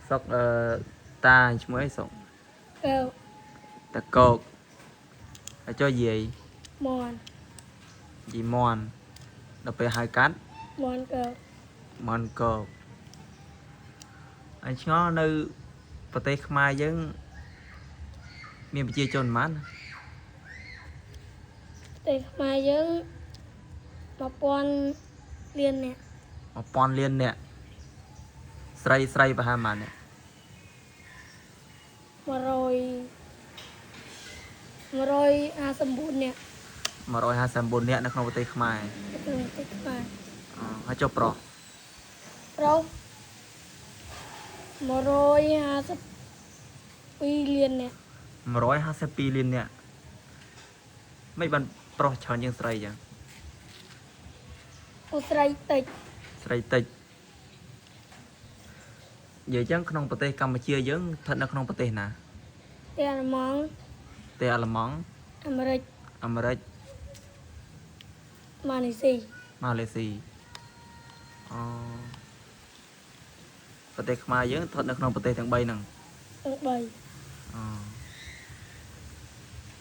sọc ta chúng mới sống Cậu. ta cột cho gì Mòn. gì mòn đập về hai cát Mòn cậu. mòn cột anh cho nơiประเทศខ្មែរយើងមានប្រជាជនប៉ុន្មាន Tây mai dưỡng một con liền nè 1000 លានអ្នកស្រីប្រហែលប៉ុន្មានអ្នក 154 nè 154អ្នកនៅក្នុងប្រទេសខ្មែរ Tây mai ហើយចុះប្រុស Rau 152 liền nè 152លានអ្នកមិនបានប្រុសច្រើនជាងស្រីចឹង Ô sray tịch ស្រីតិចនិយាយចឹងក្នុងប្រទេសកម្ពុជាយើងស្ថិតនៅក្នុងប្រទេសណា Tiền món ប្រទេសអាល្លឺម៉ង់ Americ អាមេរិក Malaysia ម៉ាឡេស៊ីអូប្រទេសខ្មែរយើងស្ថិតនៅក្នុងប្រទេសទាំង3ហ្នឹង Tầng 7 អូ